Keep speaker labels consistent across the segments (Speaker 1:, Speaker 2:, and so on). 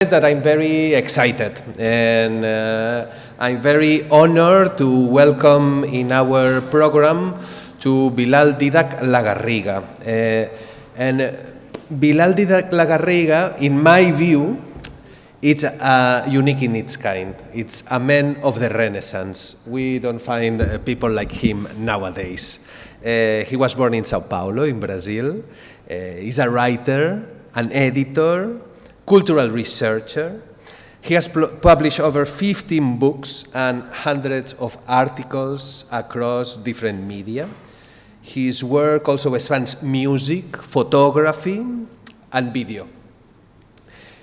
Speaker 1: That I'm very excited and I'm very honored to welcome in our program to Bilal Dídac Lagarriga. And Bilal Dídac Lagarriga, in my view, it's unique in its kind. It's a man of the Renaissance. We don't find people like him nowadays. He was born in Sao Paulo, in Brazil. He's a writer, an editor, cultural researcher. He has published over 15 books and hundreds of articles across different media. His work also spans music, photography, and video.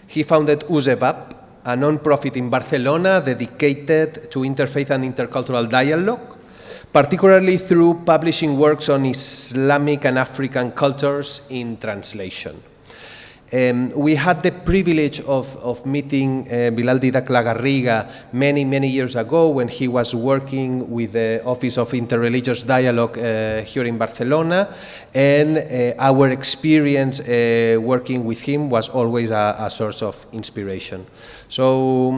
Speaker 1: He founded USEBAP, a non-profit in Barcelona dedicated to interfaith and intercultural dialogue, particularly through publishing works on Islamic and African cultures in translation. We had the privilege of meeting Bilal Dídac Lagarriga many years ago when he was working with the Office of Interreligious Dialogue here in Barcelona, and our experience working with him was always a source of inspiration. So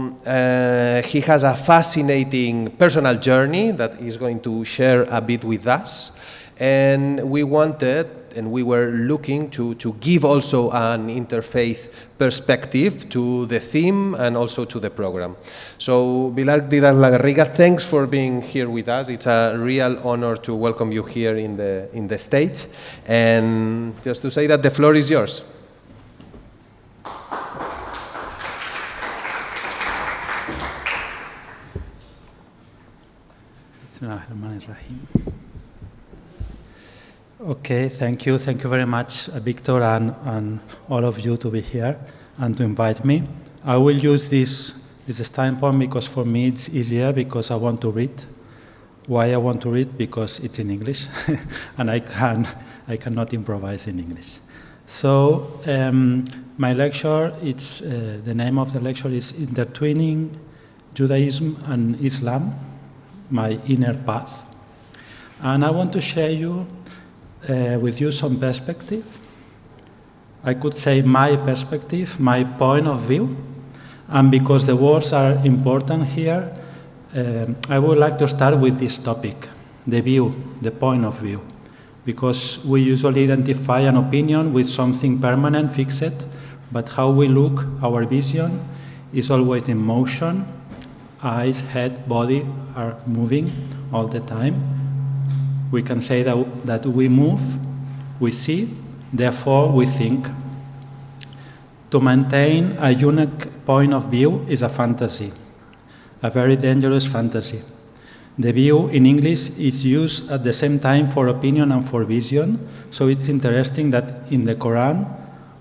Speaker 1: he has a fascinating personal journey that he's going to share a bit with us, and we wanted and we were looking to give also an interfaith perspective to the theme and also to the program. So Bilal Dídac Lagarriga, thanks for being here with us. It's a real honor to welcome you here in the stage. And just to say that the floor is yours.
Speaker 2: Okay, thank you very much, Victor, and all of you to be here and to invite me. I will use this standpoint because for me it's easier because I want to read. Why I want to read? Because it's in English, and I cannot improvise in English. So my lecture, the name of the lecture is Intertwining Judaism and Islam, My Inner Path, and I want to share with you some perspective. I could say my perspective, my point of view, and because the words are important here, I would like to start with this topic, the view, the point of view, because we usually identify an opinion with something permanent, fixed, but how we look, our vision, is always in motion. Eyes, head, body are moving all the time. We can say that we move, we see, therefore we think. To maintain a unique point of view is a fantasy, a very dangerous fantasy. The view in English is used at the same time for opinion and for vision, so it's interesting that in the Quran,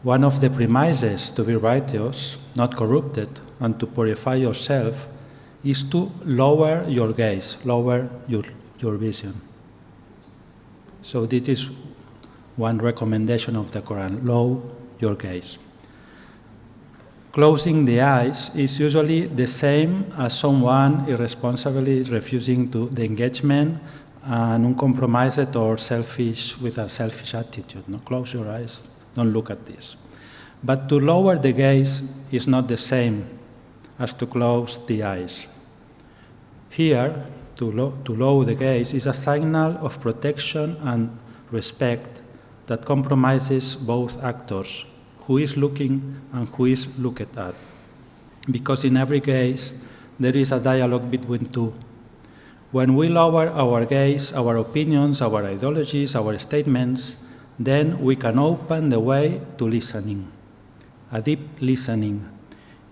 Speaker 2: one of the premises to be righteous, not corrupted, and to purify yourself is to lower your gaze, lower your vision. So this is one recommendation of the Quran, lower your gaze. Closing the eyes is usually the same as someone irresponsibly refusing to the engagement and uncompromised or selfish with a selfish attitude. No? Close your eyes, don't look at this. But to lower the gaze is not the same as to close the eyes. Here, to lower the gaze is a signal of protection and respect that compromises both actors, who is looking and who is looked at. Because in every gaze, there is a dialogue between two. When we lower our gaze, our opinions, our ideologies, our statements, then we can open the way to listening, a deep listening,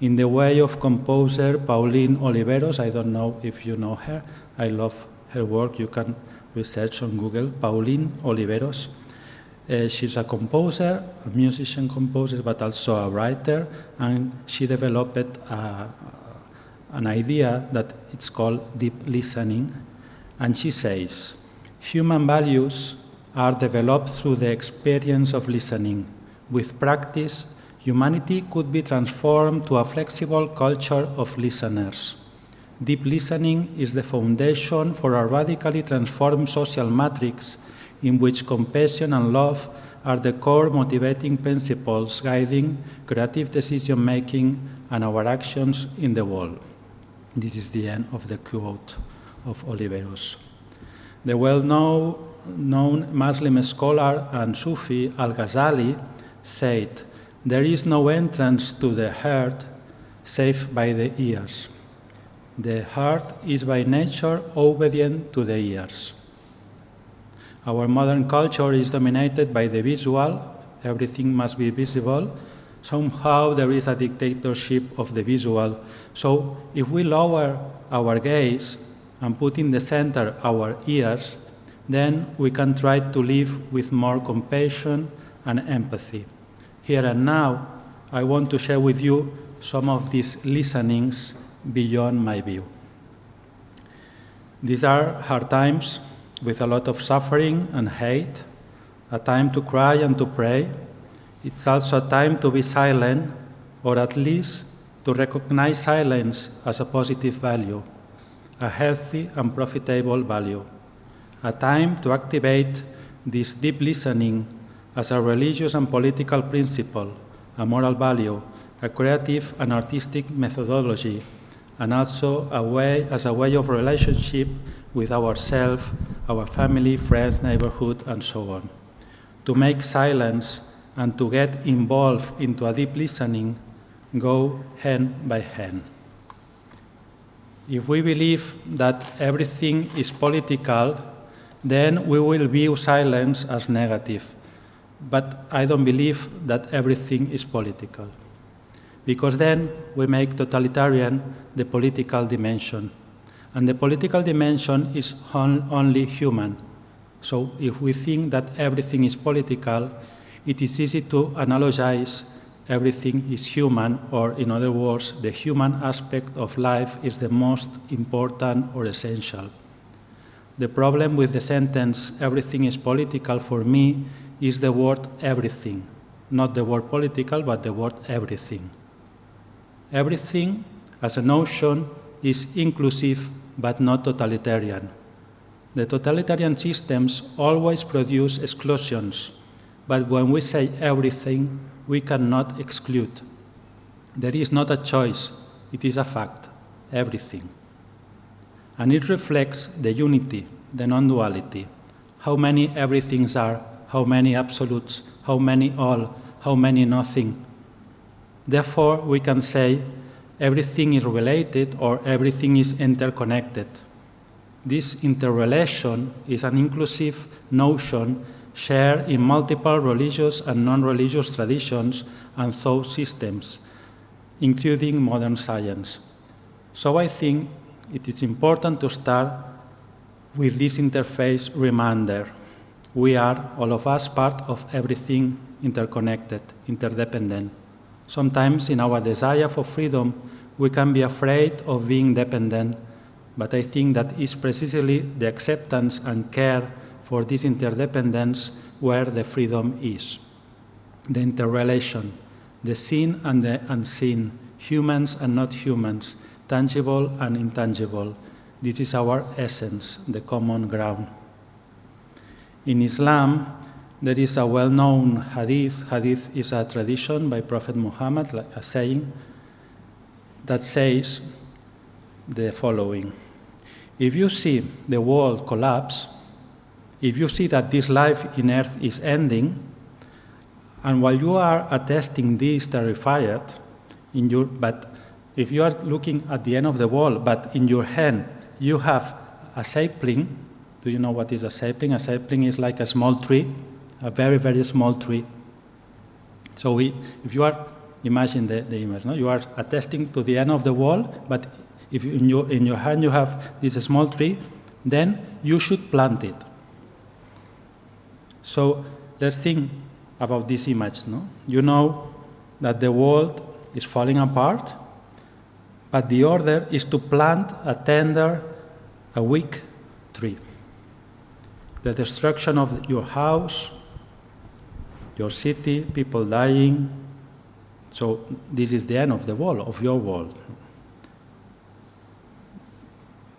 Speaker 2: in the way of composer Pauline Oliveros. I don't know if you know her. I love her work. You can research on Google, Pauline Oliveros. She's a composer, a musician-composer, but also a writer, and she developed an idea that it's called deep listening. And she says, human values are developed through the experience of listening. With practice, humanity could be transformed to a flexible culture of listeners. Deep listening is the foundation for a radically transformed social matrix in which compassion and love are the core motivating principles guiding creative decision-making and our actions in the world. This is the end of the quote of Oliveros. The well-known Muslim scholar and Sufi Al-Ghazali said, "There is no entrance to the heart save by the ears. The heart is by nature obedient to the ears." Our modern culture is dominated by the visual. Everything must be visible. Somehow there is a dictatorship of the visual. So if we lower our gaze and put in the center our ears, then we can try to live with more compassion and empathy. Here and now, I want to share with you some of these listenings beyond my view. These are hard times with a lot of suffering and hate, a time to cry and to pray. It's also a time to be silent, or at least to recognize silence as a positive value, a healthy and profitable value, a time to activate this deep listening as a religious and political principle, a moral value, a creative and artistic methodology, and also as a way of relationship with ourselves, our family, friends, neighborhood, and so on. To make silence and to get involved into a deep listening go hand by hand. If we believe that everything is political, then we will view silence as negative. But I don't believe that everything is political, because then we make totalitarian the political dimension. And the political dimension is only human. So if we think that everything is political, it is easy to analogize everything is human, or in other words, the human aspect of life is the most important or essential. The problem with the sentence, everything is political, for me, is the word everything. Not the word political, but the word everything. Everything, as a notion, is inclusive, but not totalitarian. The totalitarian systems always produce exclusions, but when we say everything, we cannot exclude. There is not a choice, it is a fact, everything. And it reflects the unity, the non-duality. How many everythings are, how many absolutes, how many all, how many nothing. Therefore, we can say everything is related or everything is interconnected. This interrelation is an inclusive notion shared in multiple religious and non-religious traditions and thought systems, including modern science. So I think it is important to start with this interface reminder. We are, all of us, part of everything, interconnected, interdependent. Sometimes in our desire for freedom, we can be afraid of being dependent, but I think that is precisely the acceptance and care for this interdependence where the freedom is. The interrelation, the seen and the unseen, humans and not humans, tangible and intangible. This is our essence, the common ground. In Islam, there is a well-known hadith. Hadith is a tradition by Prophet Muhammad, like a saying, that says the following: if you see the world collapse, if you see that this life in earth is ending, and while you are attesting this terrified, but if you are looking at the end of the world, but in your hand you have a sapling. Do you know what is a sapling? A sapling is like a small tree, a very, very small tree. So if you are, imagine the image, no? You are attesting to the end of the world, but if in your hand you have this small tree, then you should plant it. So let's think about this image. No? You know that the world is falling apart, but the order is to plant a tender, a weak tree. The destruction of your house, your city, people dying. So this is the end of the world, of your world.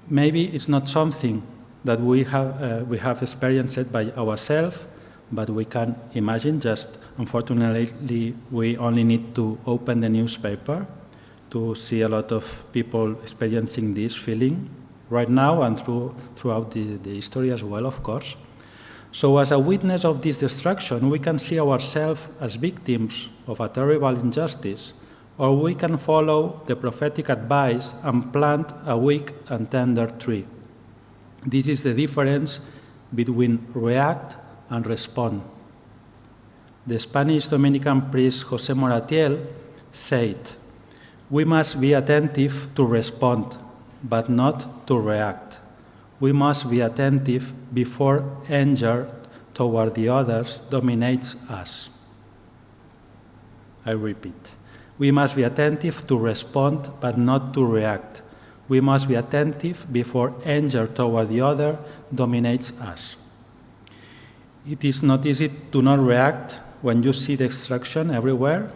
Speaker 2: Maybe it's not something that we have experienced by ourselves, but we can imagine. Just unfortunately, we only need to open the newspaper to see a lot of people experiencing this feeling right now and throughout the history as well, of course. So as a witness of this destruction, we can see ourselves as victims of a terrible injustice, or we can follow the prophetic advice and plant a weak and tender tree. This is the difference between react and respond. The Spanish Dominican priest José Moratiel said, "We must be attentive to respond, but not to react. We must be attentive before anger toward the others dominates us." I repeat, we must be attentive to respond, but not to react. We must be attentive before anger toward the other dominates us. It is not easy to not react when you see destruction everywhere,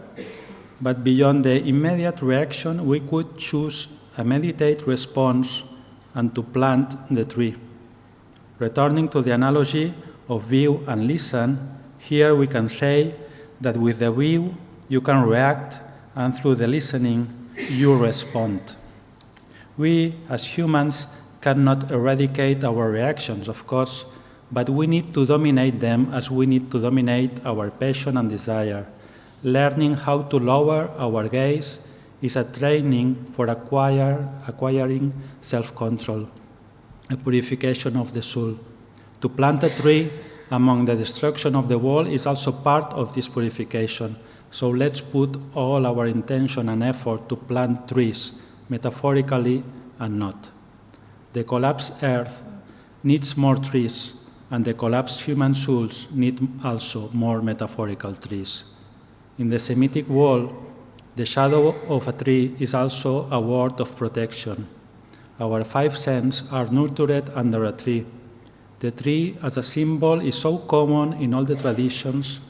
Speaker 2: but beyond the immediate reaction, we could choose a meditate response and to plant the tree. Returning to the analogy of view and listen, here we can say that with the view you can react, and through the listening you respond. We as humans cannot eradicate our reactions, of course, but we need to dominate them as we need to dominate our passion and desire. Learning how to lower our gaze is a training for acquiring self-control, a purification of the soul. To plant a tree among the destruction of the world is also part of this purification. So let's put all our intention and effort to plant trees, metaphorically and not. The collapsed earth needs more trees, and the collapsed human souls need also more metaphorical trees. In the Semitic world, the shadow of a tree is also a word of protection. Our five senses are nurtured under a tree. The tree as a symbol is so common in all the traditions.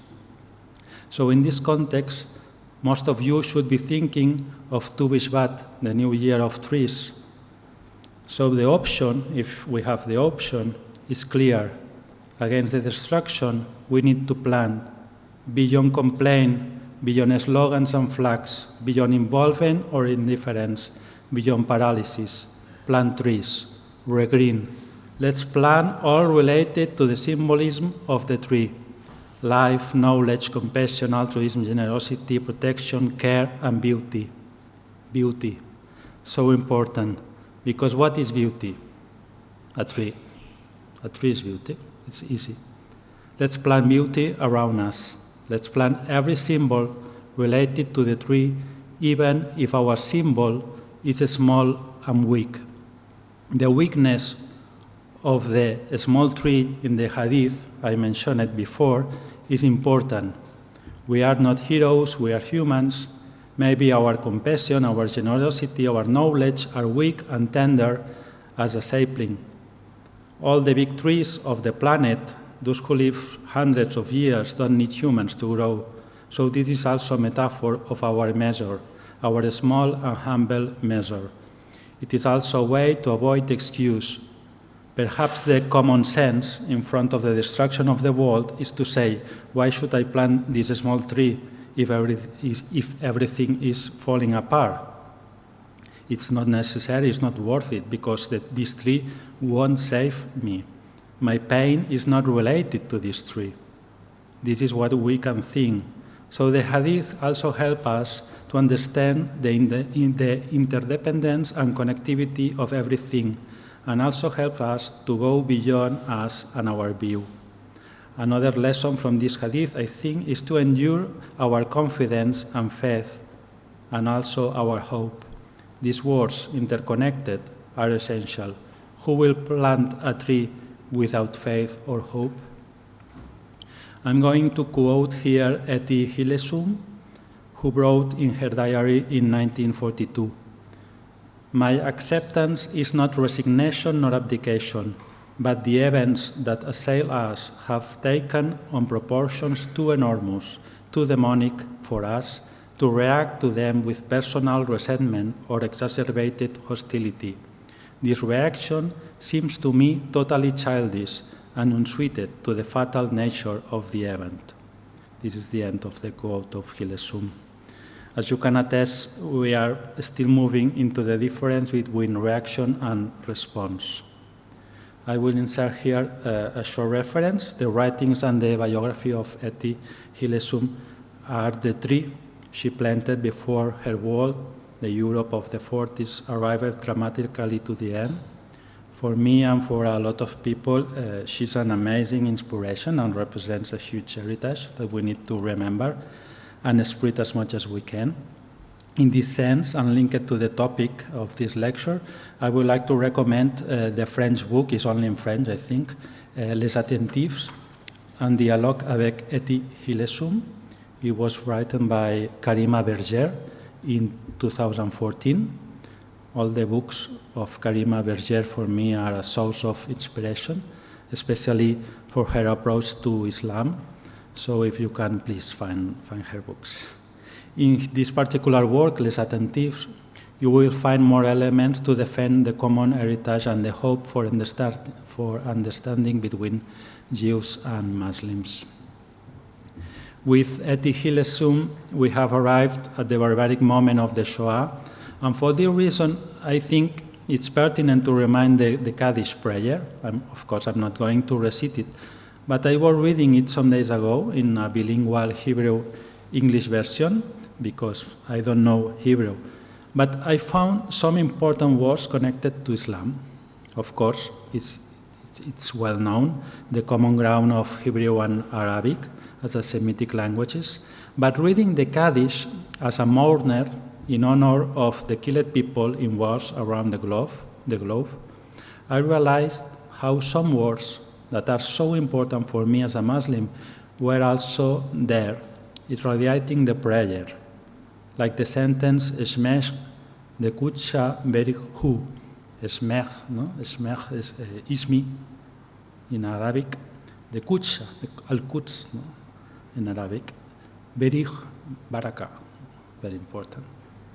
Speaker 2: So in this context, most of you should be thinking of Tu B'Shvat, the new year of trees. So the option, if we have the option, is clear. Against the destruction, we need to plant, beyond complaint, beyond slogans and flags, beyond involvement or indifference, beyond paralysis, plant trees, regreen. Let's plant all related to the symbolism of the tree: life, knowledge, compassion, altruism, generosity, protection, care, and beauty. Beauty, so important, because what is beauty? A tree. A tree is beauty. It's easy. Let's plant beauty around us. Let's plant every symbol related to the tree, even if our symbol is small and weak. The weakness of the small tree in the Hadith, I mentioned it before, is important. We are not heroes, we are humans. Maybe our compassion, our generosity, our knowledge are weak and tender as a sapling. All the big trees of the planet, those who live hundreds of years, don't need humans to grow. So this is also a metaphor of our measure, our small and humble measure. It is also a way to avoid excuse. Perhaps the common sense in front of the destruction of the world is to say, why should I plant this small tree if everything is falling apart? It's not necessary, it's not worth it, because this tree won't save me. My pain is not related to this tree. This is what we can think. So the Hadith also help us to understand the interdependence and connectivity of everything, and also help us to go beyond us and our view. Another lesson from this Hadith, I think, is to endure our confidence and faith, and also our hope. These words, interconnected, are essential. Who will plant a tree without faith or hope? I'm going to quote here Etty Hillesum, who wrote in her diary in 1942, "My acceptance is not resignation nor abdication, but the events that assail us have taken on proportions too enormous, too demonic for us to react to them with personal resentment or exacerbated hostility. This reaction seems to me totally childish, and unsuited to the fatal nature of the event. This is the end of the quote of Hillesum. As you can attest, we are still moving into the difference between reaction and response. I will insert here a short reference. The writings and the biography of Etty Hillesum are the tree she planted before her world, the Europe of the 40s, arrived dramatically to the end. For me and for a lot of people, she's an amazing inspiration and represents a huge heritage that we need to remember and spread as much as we can. In this sense, and linked to the topic of this lecture, I would like to recommend the French book, it's only in French, I think, Les Attentifs, un dialogue avec Etty Hillesum. It was written by Karima Berger in 2014. All the books of Karima Berger for me are a source of inspiration, especially for her approach to Islam. So if you can, please find her books. In this particular work, Les Attentifs, you will find more elements to defend the common heritage and the hope for understanding between Jews and Muslims. With Etty Hillesum, we have arrived at the barbaric moment of the Shoah, and for this reason, I think it's pertinent to remind the Kaddish prayer. Of course, I'm not going to recite it, but I was reading it some days ago in a bilingual Hebrew-English version, because I don't know Hebrew. But I found some important words connected to Islam. Of course, it's well known, the common ground of Hebrew and Arabic as a Semitic languages. But reading the Kaddish as a mourner in honor of the killed people in wars around the globe, I realized how some words that are so important for me as a Muslim were also there, irradiating the prayer, like the sentence "Esmech the Kutsha Berikhu." Esmech, no? Esmech is ismi in Arabic. The Kutsha, al-Quds, no? In Arabic. Berich, baraka, very important.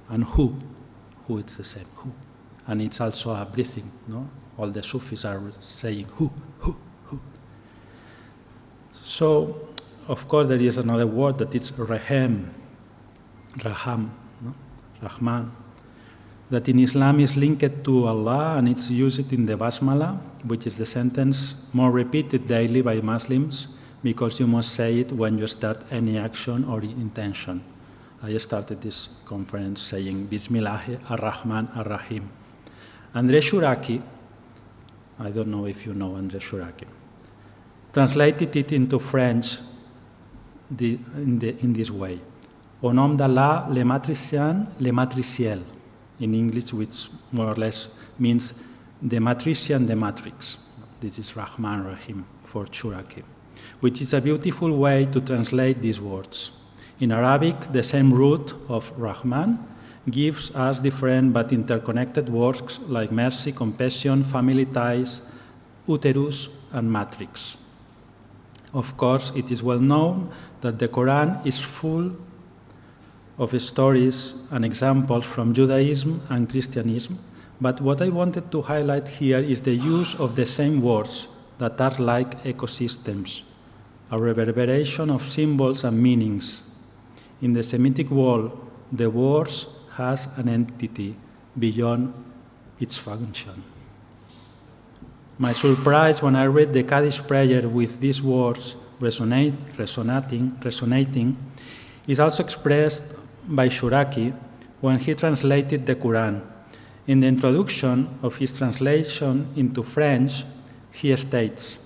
Speaker 2: And who it's the same, who. And it's also a breathing, no? All the Sufis are saying who. So, of course, there is another word that is raham, no? Rahman, that in Islam is linked to Allah, and it's used in the Basmala, which is the sentence more repeated daily by Muslims, because you must say it when you start any action or intention. I started this conference saying Bismillah ar-Rahman ar-Rahim. André Chouraki, I don't know if you know André Chouraki, translated it into French in this way. Au nom d'Allah, le matricien, le matriciel. In English, which more or less means the matrician, the matrix. This is Rahman Rahim for Chouraki, which is a beautiful way to translate these words. In Arabic, the same root of Rahman gives us different but interconnected words like mercy, compassion, family ties, uterus, and matrix. Of course, it is well known that the Quran is full of stories and examples from Judaism and Christianism, but what I wanted to highlight here is the use of the same words that are like ecosystems, a reverberation of symbols and meanings. In the Semitic world, the words has an entity beyond its function. My surprise when I read the Kaddish prayer with these words resonating is also expressed by Chouraki when he translated the Quran. In the introduction of his translation into French, he states,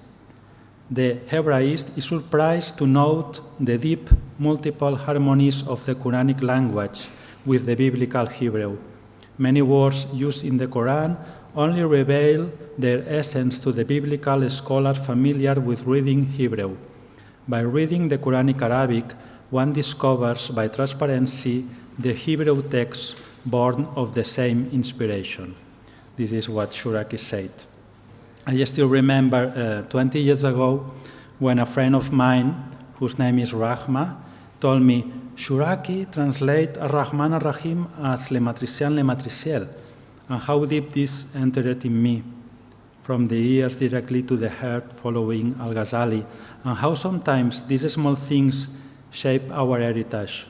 Speaker 2: "The Hebraist is surprised to note the deep, multiple harmonies of the Quranic language with the biblical Hebrew. Many words used in the Quran only reveal their essence to the biblical scholar familiar with reading Hebrew. By reading the Quranic Arabic, one discovers by transparency the Hebrew text born of the same inspiration." This is what Chouraki said. I still remember 20 years ago when a friend of mine, whose name is Rahma, told me, "Chouraki translate Ar-Rahman Ar-Rahim as le matrician, le matriciel," and how deep this entered in me. from the ears directly to the heart, following Al-Ghazali, and how sometimes these small things shape our heritage.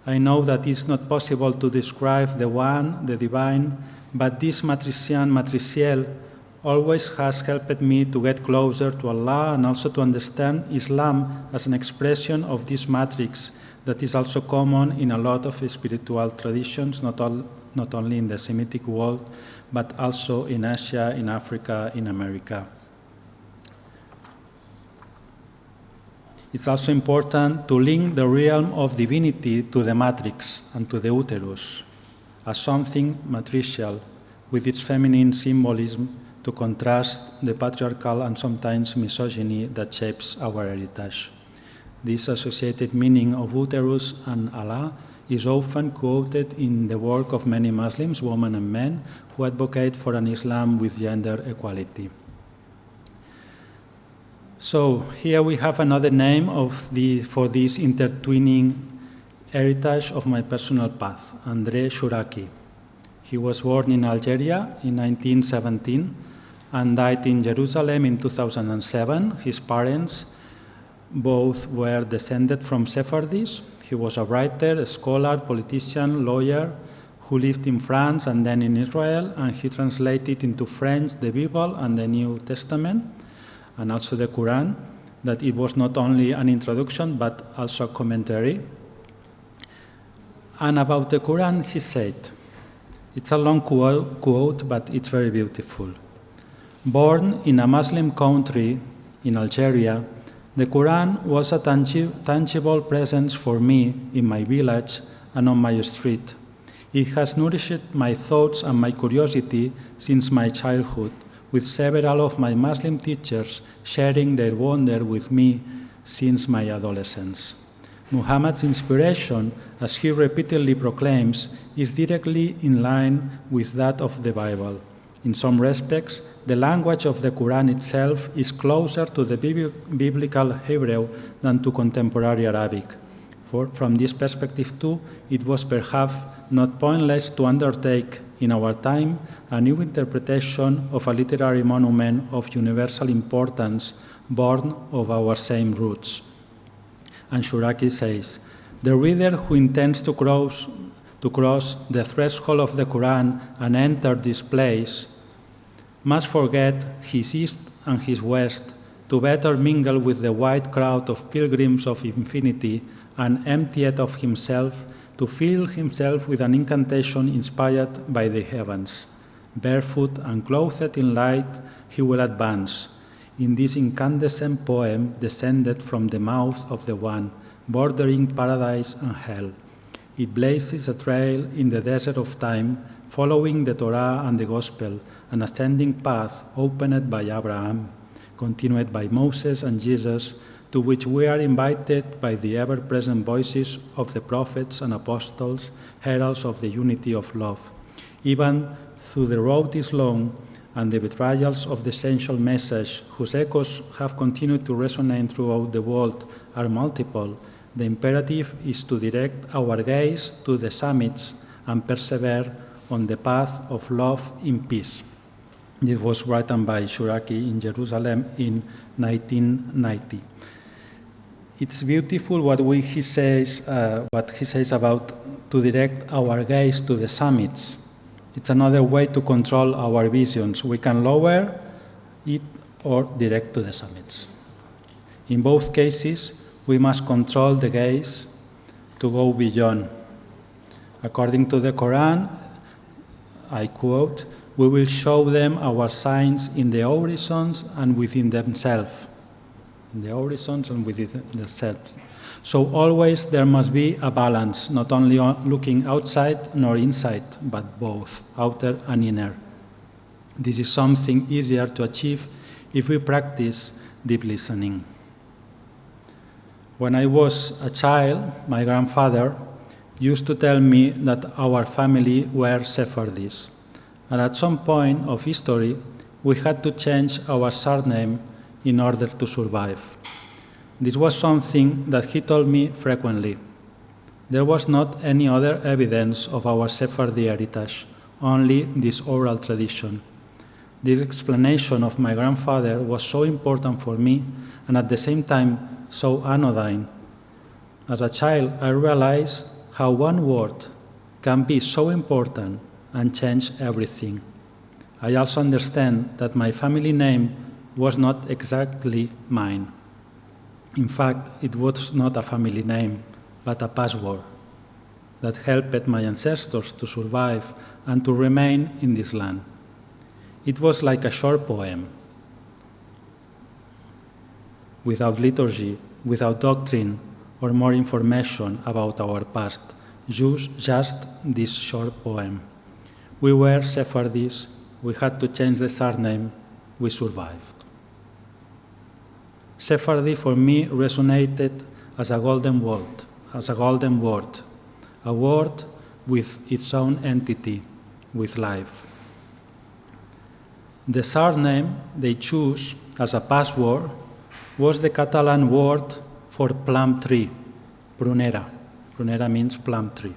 Speaker 2: I know that it's not possible to describe the one, the divine, but this matriciel always has helped me to get closer to Allah and also to understand Islam as an expression of this matrix that is also common in a lot of spiritual traditions, not only in the Semitic world, but also in Asia, in Africa, in America. It's also important to link the realm of divinity to the matrix and to the uterus as something matricial with its feminine symbolism to contrast the patriarchal and sometimes misogyny that shapes our heritage. This associated meaning of uterus and Allah is often quoted in the work of many Muslims, women and men, who advocate for an Islam with gender equality. So here we have another name for this intertwining heritage of my personal path, André Chouraki. He was born in Algeria in 1917 and died in Jerusalem in 2007. His parents both were descended from Sephardis. He was a writer, a scholar, politician, lawyer who lived in France and then in Israel, and he translated into French the Bible and the New Testament and also the Quran, that it was not only an introduction but also a commentary. And about the Quran, he said, it's a long quote, but it's very beautiful. Born in a Muslim country, in Algeria, the Quran was a tangible presence for me in my village and on my street. It has nourished my thoughts and my curiosity since my childhood, with several of my Muslim teachers sharing their wonder with me since my adolescence. Muhammad's inspiration, as he repeatedly proclaims, is directly in line with that of the Bible. In some respects, the language of the Quran itself is closer to the biblical Hebrew than to contemporary Arabic. From this perspective too, it was perhaps not pointless to undertake in our time a new interpretation of a literary monument of universal importance born of our same roots. And Chouraki says, the reader who intends to cross the threshold of the Quran and enter this place must forget his east and his west to better mingle with the wide crowd of pilgrims of infinity and empty it of himself to fill himself with an incantation inspired by the heavens. Barefoot and clothed in light, he will advance. In this incandescent poem descended from the mouth of the One, bordering paradise and hell. It blazes a trail in the desert of time, following the Torah and the Gospel, an ascending path opened by Abraham, continued by Moses and Jesus, to which we are invited by the ever-present voices of the prophets and apostles, heralds of the unity of love. Even though the road is long and the betrayals of the essential message, whose echoes have continued to resonate throughout the world, are multiple, the imperative is to direct our gaze to the summits and persevere on the path of love in peace. This was written by Chouraki in Jerusalem in 1990. It's beautiful what he says about to direct our gaze to the summits. It's another way to control our visions. We can lower it or direct to the summits. In both cases, we must control the gaze to go beyond. According to the Quran, I quote, we will show them our signs in the horizons and within themselves. In the horizons and within themselves. So always there must be a balance, not only looking outside nor inside, but both, outer and inner. This is something easier to achieve if we practice deep listening. When I was a child, my grandfather used to tell me that our family were Sephardis. And at some point of history, we had to change our surname in order to survive. This was something that he told me frequently. There was not any other evidence of our Sephardi heritage, only this oral tradition. This explanation of my grandfather was so important for me and at the same time so anodyne. As a child, I realized how one word can be so important and change everything. I also understand that my family name was not exactly mine. In fact, it was not a family name, but a password that helped my ancestors to survive and to remain in this land. It was like a short poem, without liturgy, without doctrine, or more information about our past, just this short poem. We were Sephardis, we had to change the surname, we survived. Sephardi for me resonated as a golden word, a word with its own entity, with life. The surname they chose as a password was the Catalan word for plum tree, prunera. Prunera means plum tree.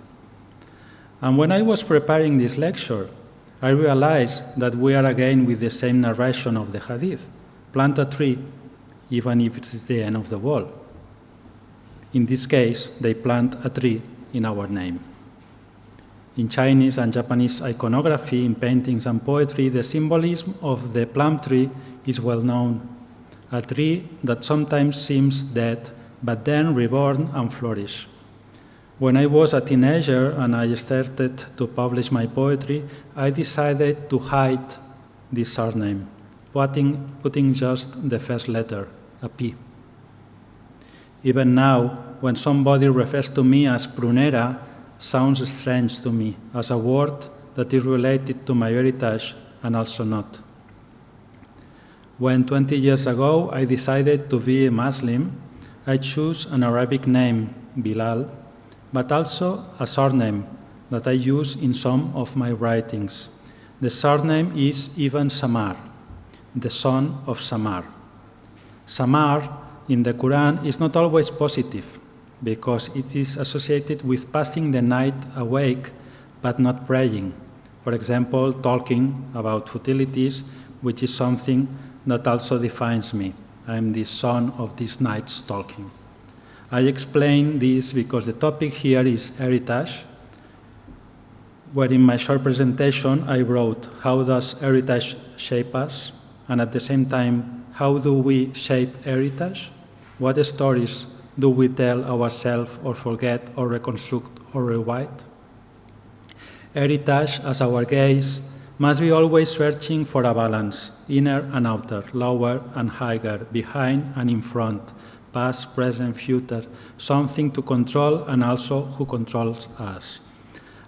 Speaker 2: And when I was preparing this lecture, I realized that we are again with the same narration of the Hadith. Plant a tree, even if it's the end of the world. In this case, they plant a tree in our name. In Chinese and Japanese iconography, in paintings and poetry, the symbolism of the plum tree is well known. A tree that sometimes seems dead, but then reborn and flourish. When I was a teenager and I started to publish my poetry, I decided to hide this surname, putting just the first letter, a P. Even now, when somebody refers to me as prunera, sounds strange to me, as a word that is related to my heritage and also not. When 20 years ago I decided to be a Muslim, I chose an Arabic name, Bilal, but also a surname that I use in some of my writings. The surname is Ibn Samar, the son of Samar. Samar in the Quran is not always positive because it is associated with passing the night awake but not praying. For example, talking about futilities, which is something that also defines me. I am the son of this night's talking. I explain this because the topic here is heritage, where in my short presentation I wrote, how does heritage shape us? And at the same time, how do we shape heritage? What stories do we tell ourselves or forget or reconstruct or rewrite? Heritage, as our gaze, must be always searching for a balance, inner and outer, lower and higher, behind and in front, past, present, future, something to control and also who controls us.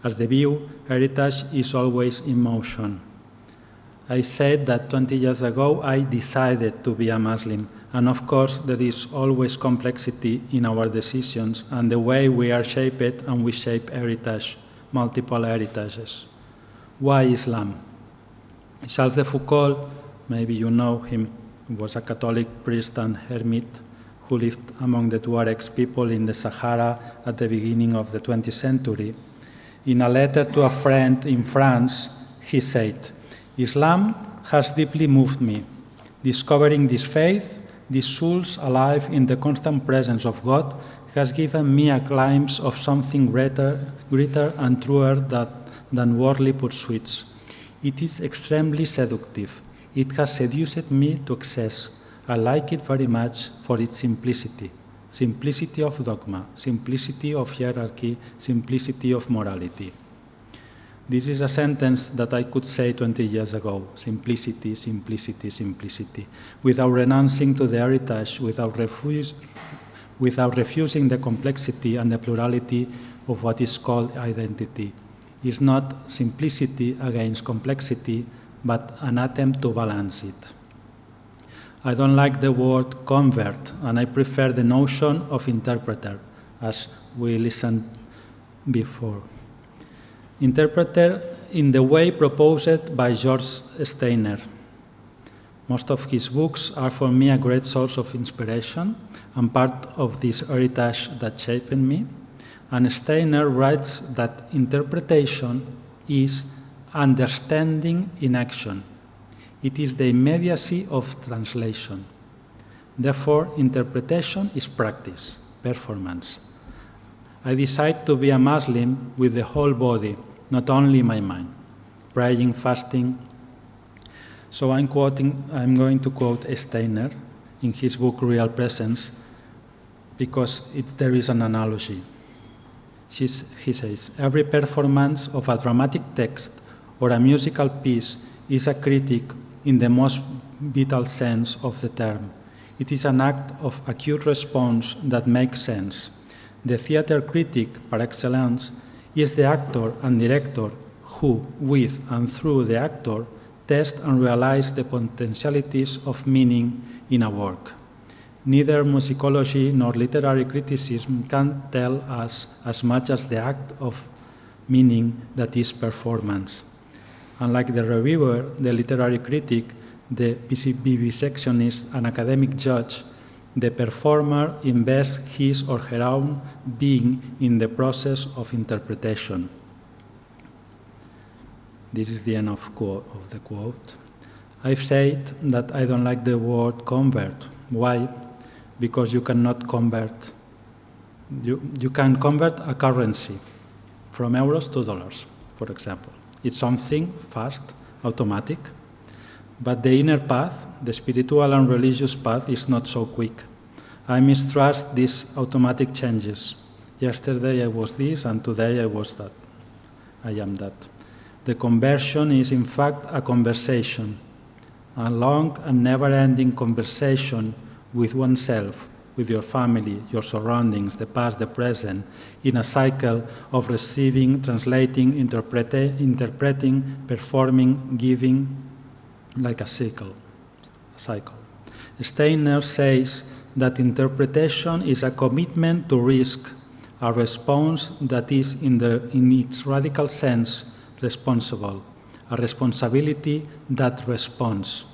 Speaker 2: As the view, heritage is always in motion. I said that 20 years ago I decided to be a Muslim, and of course there is always complexity in our decisions and the way we are shaped and we shape heritage, multiple heritages. Why Islam? Charles de Foucault, maybe you know him, was a Catholic priest and hermit who lived among the Tuaregs people in the Sahara at the beginning of the 20th century. In a letter to a friend in France, he said, Islam has deeply moved me. Discovering this faith, these souls alive in the constant presence of God, has given me a glimpse of something greater and truer than worldly pursuits. It is extremely seductive. It has seduced me to excess. I like it very much for its simplicity. Simplicity of dogma, simplicity of hierarchy, simplicity of morality. This is a sentence that I could say 20 years ago. Simplicity, simplicity, simplicity. Without renouncing to the heritage, without refusing the complexity and the plurality of what is called identity. It's not simplicity against complexity, but an attempt to balance it. I don't like the word convert, and I prefer the notion of interpreter, as we listened before. Interpreter in the way proposed by George Steiner. Most of his books are for me a great source of inspiration and part of this heritage that shaped me. And Steiner writes that interpretation is understanding in action. It is the immediacy of translation. Therefore, interpretation is practice, performance. I decide to be a Muslim with the whole body, not only my mind. Praying, fasting. So I'm going to quote Steiner in his book Real Presence, because there is an analogy. He says, every performance of a dramatic text or a musical piece is a critic in the most vital sense of the term. It is an act of acute response that makes sense. The theater critic, par excellence, is the actor and director who, with and through the actor, test and realize the potentialities of meaning in a work. Neither musicology nor literary criticism can tell us as much as the act of meaning that is performance. Unlike the reviewer, the literary critic, the vivisectionist and academic judge, the performer invests his or her own being in the process of interpretation. This is the end of the quote. I've said that I don't like the word convert. Why? Because you cannot convert. You can convert a currency from euros to dollars, for example. It's something fast, automatic, but the inner path, the spiritual and religious path, is not so quick. I mistrust these automatic changes. Yesterday I was this, and today I was that. I am that. The conversion is in fact a conversation, a long and never-ending conversation with oneself, with your family, your surroundings, the past, the present, in a cycle of receiving, translating, interpreting, performing, giving, like a cycle. Steiner says that interpretation is a commitment to risk, a response that is in its radical sense responsible, a responsibility that responds.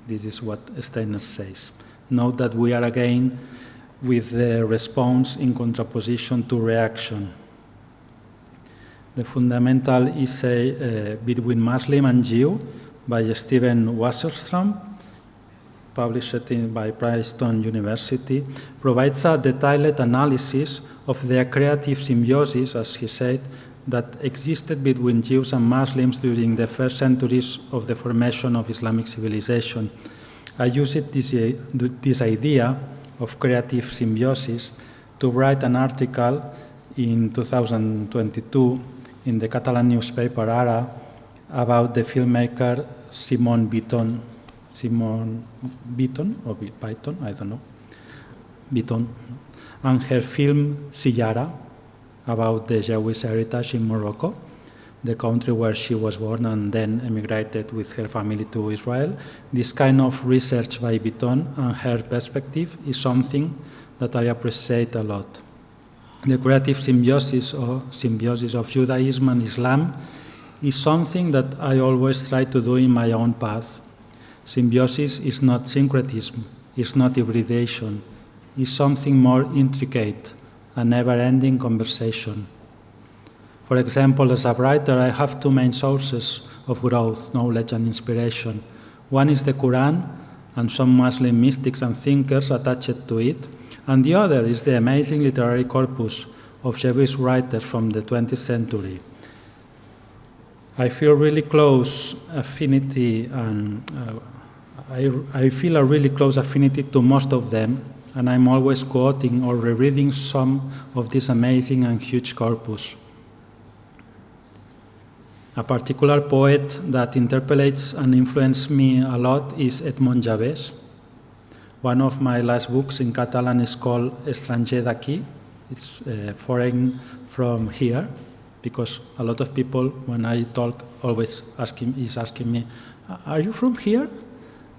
Speaker 2: This is what Steiner says. Note that we are again with the response in contraposition to reaction. The fundamental essay Between Muslim and Jew by Stephen Wasserstrom, published by Princeton University, provides a detailed analysis of the creative symbiosis, as he said, that existed between Jews and Muslims during the first centuries of the formation of Islamic civilization. I used this idea of creative symbiosis to write an article in 2022 in the Catalan newspaper Ara about the filmmaker Simone Bitton, or Byton, I don't know, Bitton, and her film Siyara, about the Jewish heritage in Morocco, the country where she was born and then emigrated with her family to Israel. This kind of research by Bitton and her perspective is something that I appreciate a lot. The creative symbiosis of Judaism and Islam is something that I always try to do in my own path. Symbiosis is not syncretism, it's not hybridization, it's something more intricate, a never-ending conversation. For example, as a writer, I have two main sources of growth, knowledge, and inspiration. One is the Quran and some Muslim mystics and thinkers attached to it, and the other is the amazing literary corpus of Jewish writers from the 20th century. I feel really close affinity, and I feel a really close affinity to most of them, and I'm always quoting or rereading some of this amazing and huge corpus. A particular poet that interpellates and influenced me a lot is Edmond Javés. One of my last books in Catalan is called Estranger d'aquí. It's foreign from here, because a lot of people, when I talk, always asking me, are you from here?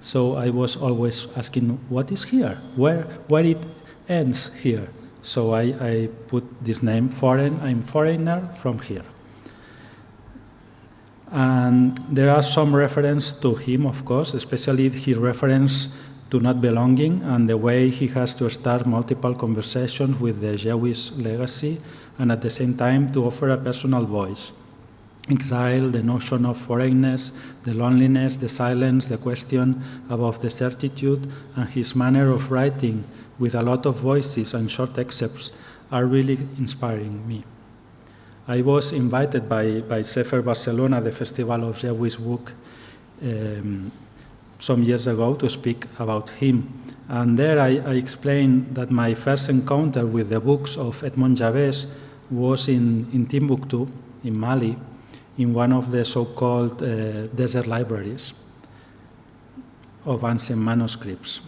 Speaker 2: So I was always asking, what is here? Where it ends here? So I put this name, foreign. I'm foreigner from here. And there are some reference to him, of course, especially his reference to not belonging and the way he has to start multiple conversations with the Jewish legacy and at the same time to offer a personal voice. exile, the notion of foreignness, the loneliness, the silence, the question about the certitude, and his manner of writing with a lot of voices and short excerpts are really inspiring me. I was invited by Sefer Barcelona, the Festival of Jewish Book, some years ago to speak about him. And there I explained that my first encounter with the books of Edmond Jabès was in Timbuktu, in Mali, in one of the so-called desert libraries of ancient manuscripts.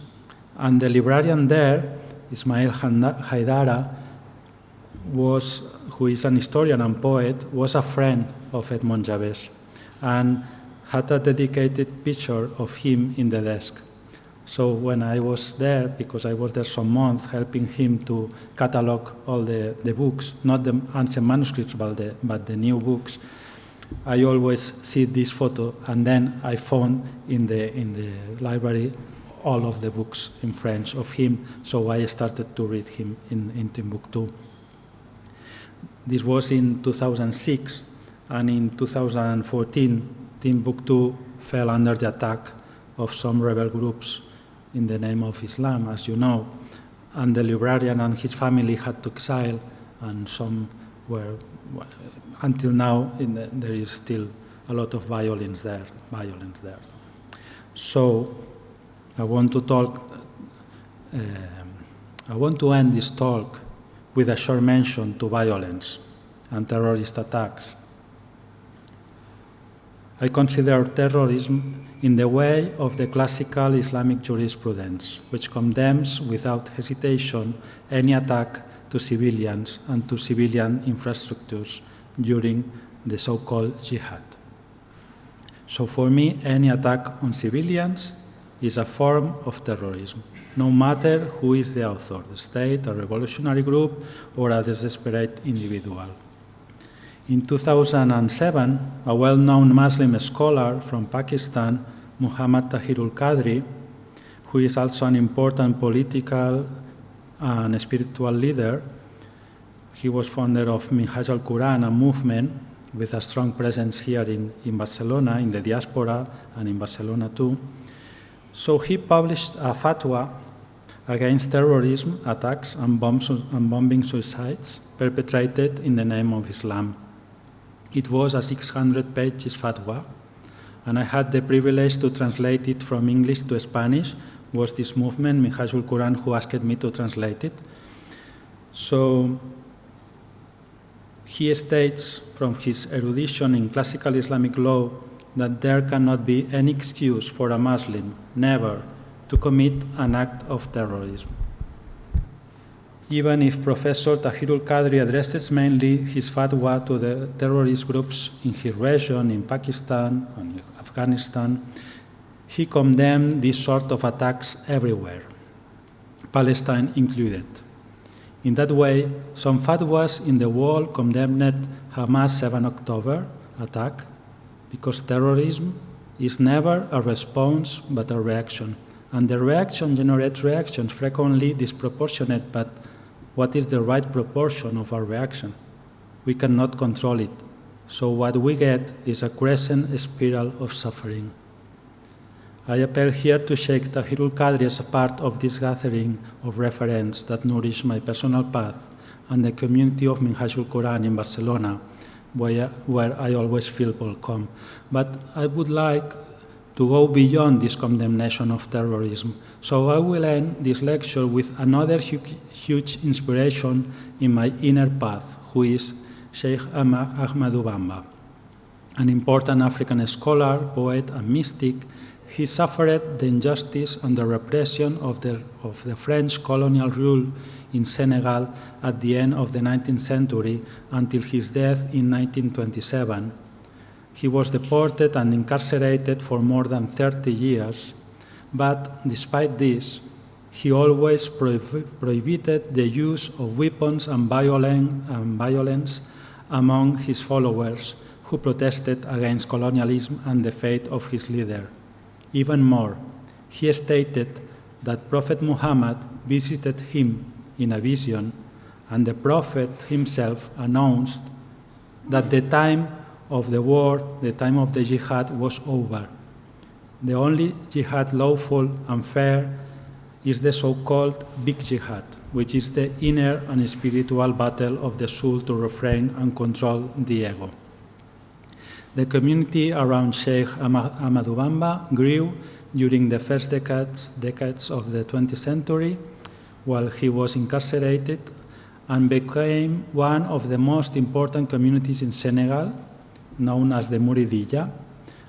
Speaker 2: And the librarian there, Ismail Haidara, who is an historian and poet, was a friend of Edmond Jabès and had a dedicated picture of him in the desk. So when I was there, because I was there some months helping him to catalog all the books, not the ancient manuscripts, but the new books, I always see this photo, and then I found in the library all of the books in French of him, so I started to read him in Timbuktu. This was in 2006, and in 2014, Timbuktu fell under the attack of some rebel groups in the name of Islam, as you know, and the librarian and his family had to exile, and some were, until now, there is still a lot of violence there. So I want to end this talk with a short mention to violence and terrorist attacks. I consider terrorism in the way of the classical Islamic jurisprudence, which condemns without hesitation any attack to civilians and to civilian infrastructures during the so-called jihad. So for me, any attack on civilians is a form of terrorism, no matter who is the author, the state, a revolutionary group, or a desperate individual. In 2007, a well-known Muslim scholar from Pakistan, Muhammad Tahirul Qadri, who is also an important political and spiritual leader, he was founder of Minhaj al-Quran, a movement with a strong presence here in Barcelona, in the diaspora, and in Barcelona too. So he published a fatwa against terrorism attacks and bombing suicides perpetrated in the name of Islam. It was a 600-page fatwa, and I had the privilege to translate it from English to Spanish. Was this movement, Minhaj al-Quran, who asked me to translate it. So he states from his erudition in classical Islamic law that there cannot be any excuse for a Muslim never to commit an act of terrorism. Even if Professor Tahirul Qadri addresses mainly his fatwa to the terrorist groups in his region, in Pakistan and Afghanistan, he condemned this sort of attacks everywhere, Palestine included. In that way, some fatwas in the world condemned Hamas 7 October attack because terrorism is never a response but a reaction. And the reaction generates reactions frequently disproportionate, but what is the right proportion of our reaction? We cannot control it. So what we get is a crescent spiral of suffering. I appeal here to Sheikh Tahirul Qadri as a part of this gathering of reference that nourish my personal path and the community of Minhaj al-Quran in Barcelona, where I always feel welcome. But I would like to go beyond this condemnation of terrorism. So I will end this lecture with another huge inspiration in my inner path, who is Sheikh Ahmadu Bamba, an important African scholar, poet, and mystic. He suffered the injustice and the repression of the French colonial rule in Senegal at the end of the 19th century until his death in 1927. He was deported and incarcerated for more than 30 years, but despite this, he always prohibited the use of weapons and violence among his followers who protested against colonialism and the fate of his leader. Even more, he stated that Prophet Muhammad visited him in a vision, and the Prophet himself announced that the time of the war, the time of the jihad, was over. The only jihad lawful and fair is the so-called big jihad, which is the inner and spiritual battle of the soul to refrain and control the ego. The community around Sheikh Ahmadu Bamba grew during the first decades of the 20th century while he was incarcerated and became one of the most important communities in Senegal, known as the Mouridiyya.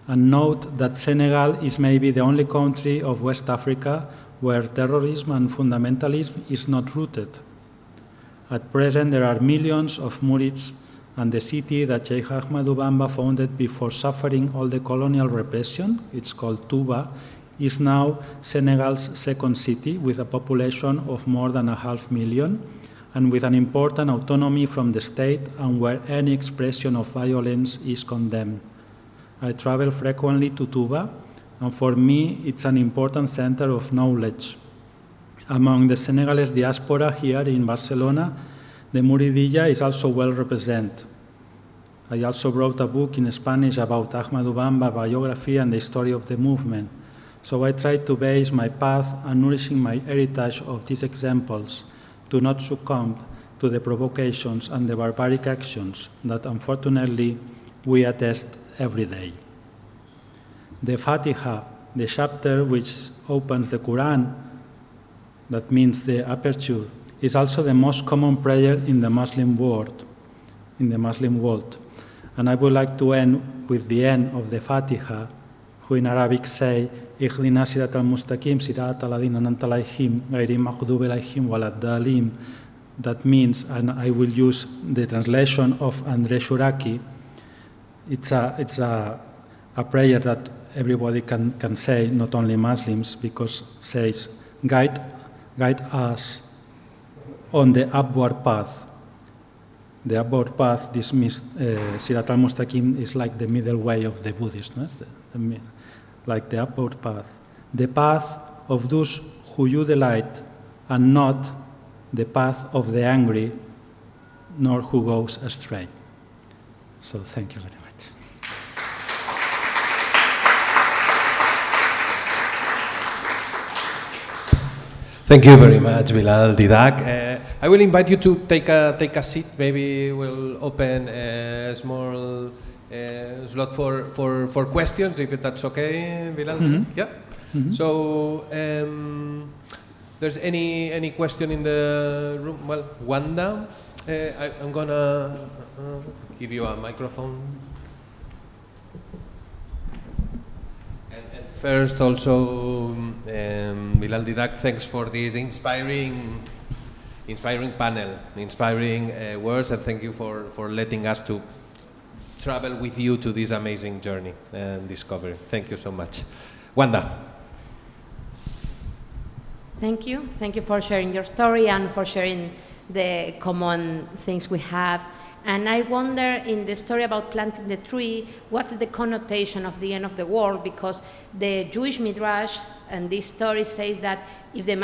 Speaker 2: And note that Senegal is maybe the only country of West Africa where terrorism and fundamentalism is not rooted. At present, there are millions of Mourids, and the city that Sheikh Ahmadu Bamba founded before suffering all the colonial repression, it's called Touba, is now Senegal's second city with a population of more than 500,000 and with an important autonomy from the state and where any expression of violence is condemned. I travel frequently to Touba, and for me, it's an important center of knowledge. Among the Senegalese diaspora here in Barcelona, the Mouridiyya is also well represented. I also wrote a book in Spanish about Ahmadu Bamba biography and the story of the movement. So I tried to base my path and nourishing my heritage of these examples to not succumb to the provocations and the barbaric actions that unfortunately we attest every day. The Fatiha, the chapter which opens the Quran, that means the aperture, is also the most common prayer in the Muslim world. And I would like to end with the end of the Fatiha, who in Arabic say, Ihdina sirat al-mustaqim, sirat al-ladina an'amta alayhim, ghayri maghdubi alayhim walad-dalim. That means, and I will use the translation of André Shuraki, it's a prayer that everybody can say, not only Muslims, because it says, guide us on the upward path. The upward path, this means Sirat al-Mustaqim is like the middle way of the Buddhists, no? Like the upward path. The path of those who you delight, and not the path of the angry, nor who goes astray. So thank you very much.
Speaker 1: Thank you very much, Bilal, Dídac. I will invite you to take a seat. Maybe we'll open a small slot for questions, if that's okay, Bilal.
Speaker 2: Mm-hmm.
Speaker 1: Yeah. Mm-hmm. So, there's any question in the room? Well, Wanda, I'm gonna give you a microphone. First, also, Bilal, Dídac, thanks for this inspiring panel, inspiring words, and thank you for letting us to travel with you to this amazing journey and discovery. Thank you so much. Wanda.
Speaker 3: Thank you. Thank you for sharing your story and for sharing the common things we have. And I wonder, in the story about planting the tree, what's the connotation of the end of the world? Because the Jewish Midrash and this story says that if the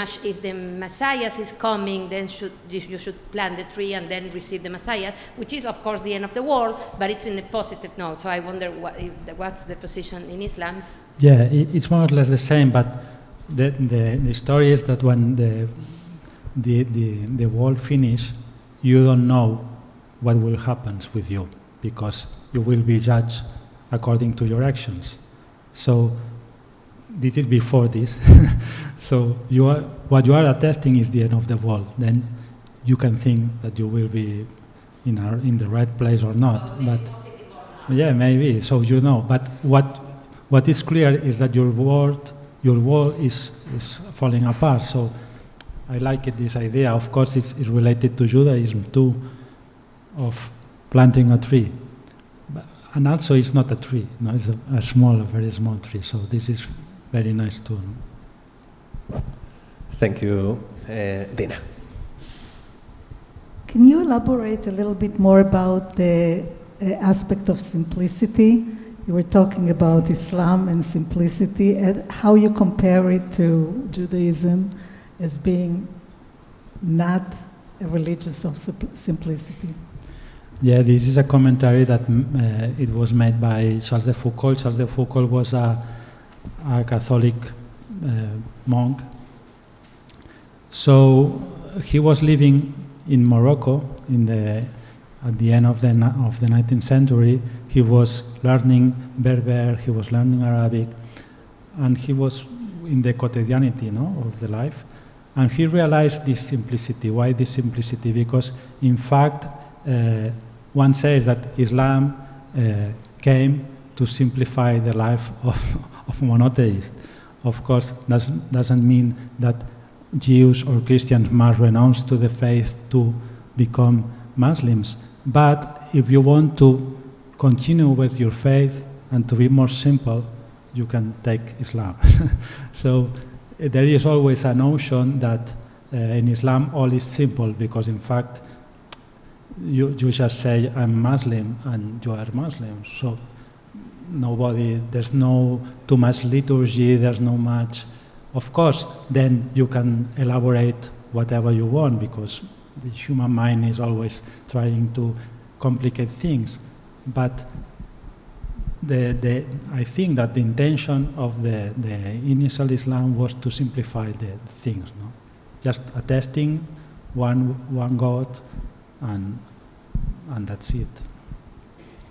Speaker 3: Messiah is coming, then you should plant the tree and then receive the Messiah, which is, of course, the end of the world, but it's in a positive note. So I wonder what's the position in Islam?
Speaker 2: Yeah, it's more or less the same, but the story is that when the world finishes, you don't know what will happen with you, because you will be judged according to your actions. So this is before this. So what you are attesting is the end of the world. Then you can think that you will be in the right place or not. But yeah, maybe. So you know. But what is clear is that your world is falling apart. So I like it, this idea. Of course, it's related to Judaism too, of planting a tree. And also it's not a tree, no, it's a very small tree. So this is very nice too.
Speaker 1: Thank you. Dina.
Speaker 4: Can you elaborate a little bit more about the aspect of simplicity? You were talking about Islam and simplicity, and how you compare it to Judaism as being not a religion of simplicity.
Speaker 2: Yeah, this is a commentary that it was made by Charles de Foucauld. Charles de Foucauld was a Catholic monk. So he was living in Morocco at the end of the 19th century. He was learning Berber, he was learning Arabic, and he was in the quotidianity, of the life. And he realized this simplicity. Why this simplicity? Because, in fact, one says that Islam came to simplify the life of monotheists. Of course, doesn't mean that Jews or Christians must renounce to the faith to become Muslims. But if you want to continue with your faith and to be more simple, you can take Islam. So there is always a notion that in Islam all is simple, because in fact you just say I'm Muslim and you are Muslim. So there's no too much liturgy, there's no much. Of course, then you can elaborate whatever you want, because the human mind is always trying to complicate things. But I think that the intention of the initial Islam was to simplify the things, just attesting one God, and that's it.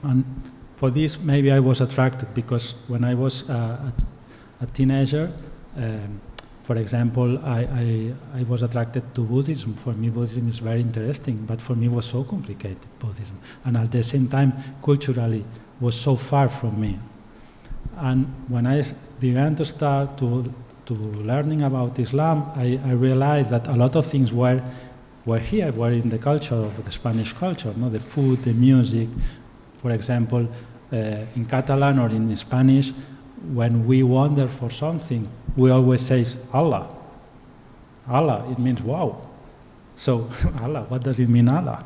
Speaker 2: And for this, maybe I was attracted, because when I was a teenager, for example, I was attracted to Buddhism. For me, Buddhism is very interesting, but for me it was so complicated, Buddhism. And at the same time, culturally, was so far from me. And when I began to start to learning about Islam, I realized that a lot of things were in the culture of the Spanish culture, the food, the music. For example, in Catalan or in Spanish, when we wonder for something, we always say Allah. Allah, it means wow. So Allah, what does it mean, Allah?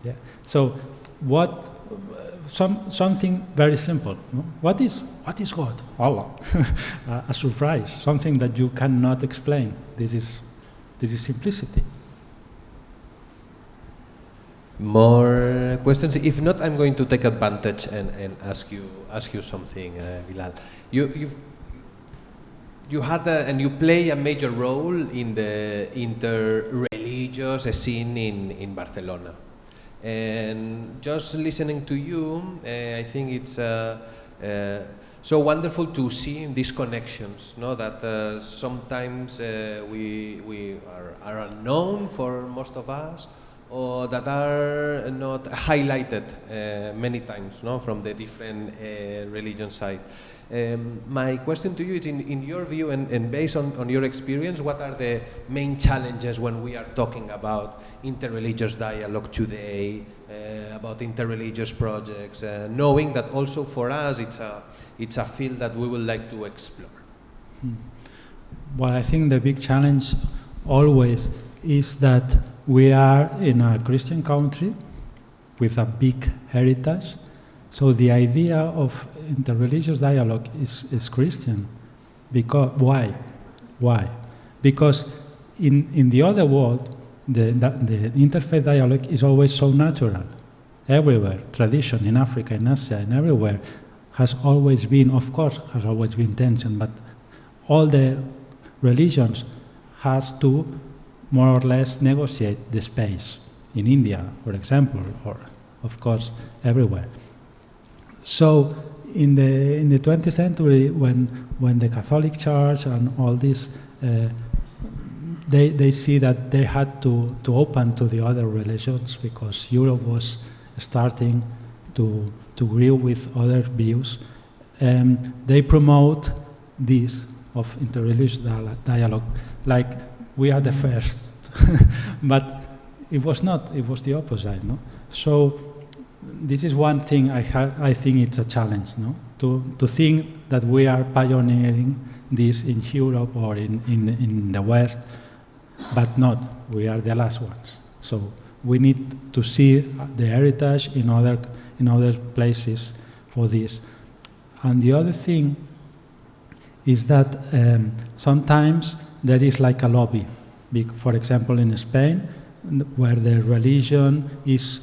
Speaker 2: Yeah. So something very simple. What is God? Allah. A surprise, something that you cannot explain. This is simplicity.
Speaker 1: More questions? If not, I'm going to take advantage and ask you something, Bilal. You had and you play a major role in the inter-religious scene in Barcelona. And just listening to you, I think it's so wonderful to see these connections, that sometimes we are unknown for most of us, or that are not highlighted many times, from the different religion side. My question to you is, in your view and based on your experience, what are the main challenges when we are talking about interreligious dialogue today, about interreligious projects, knowing that also for us it's a field that we would like to explore?
Speaker 2: Well, I think the big challenge always is that we are in a Christian country with a big heritage. So the idea of interreligious dialogue is Christian. Because why? Because in the other world, the interfaith dialogue is always so natural. Everywhere, tradition in Africa, in Asia, and everywhere has always been, of course, has always been tension, but all the religions has to more or less negotiate the space. In India, for example, or of course everywhere. So in the 20th century, when the Catholic Church and all this, they see that they had to open to the other religions, because Europe was starting to agree with other views. They promote this of interreligious dialogue, like we are the first, but it was not. It was the opposite. So this is one thing I think it's a challenge, to think that we are pioneering this in Europe or in the West, but not. We are the last ones. So we need to see the heritage in other places for this. And the other thing is that sometimes there is like a lobby. For example, in Spain, where the religion is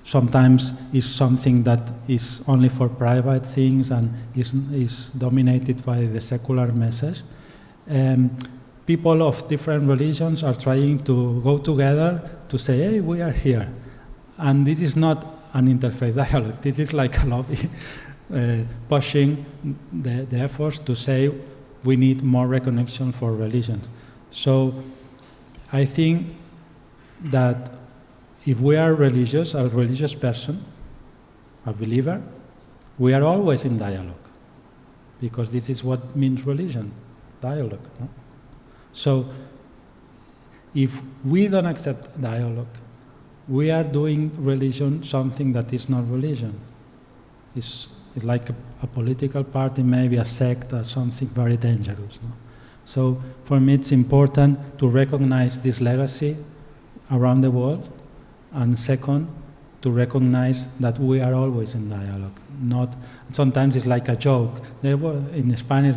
Speaker 2: sometimes is something that is only for private things and is dominated by the secular message. People of different religions are trying to go together to say, hey, we are here. And this is not an interfaith dialogue. This is like a lobby pushing the efforts to say we need more recognition for religions. So I think that if we are religious, a religious person, a believer, we are always in dialogue, because this is what means religion, dialogue. No? So if we don't accept dialogue, we are doing religion something that is not religion. It's like a political party, maybe a sect, or something very dangerous. No? So for me it's important to recognize this legacy around the world, and second, to recognize that we are always in dialogue. Not sometimes it's like a joke. There were, in Spanish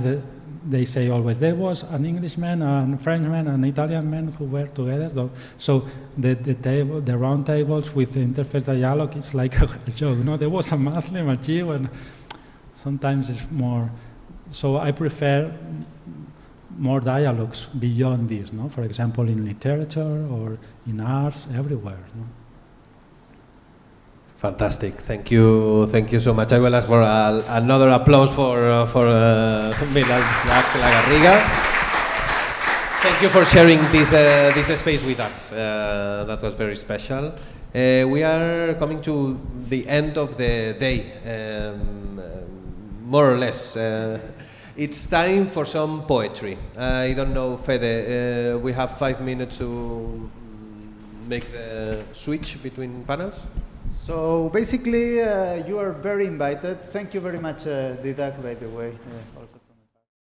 Speaker 2: they say always, there was an Englishman, a Frenchman, an Italian man who were together. So the round tables with the interfaith dialogue is like a joke. No, there was a Muslim, a Jew, and sometimes it's more. So I prefer more dialogues beyond this. No, for example, in literature or in arts, everywhere. No?
Speaker 1: Fantastic, thank you so much. I will ask for another applause for Bilal Lagarriga. Thank you for sharing this space with us. That was very special. We are coming to the end of the day, more or less. It's time for some poetry. I don't know, Fede, we have 5 minutes to make the switch between panels.
Speaker 5: So basically, you are very invited. Thank you very much, Dídac, by the way. Also.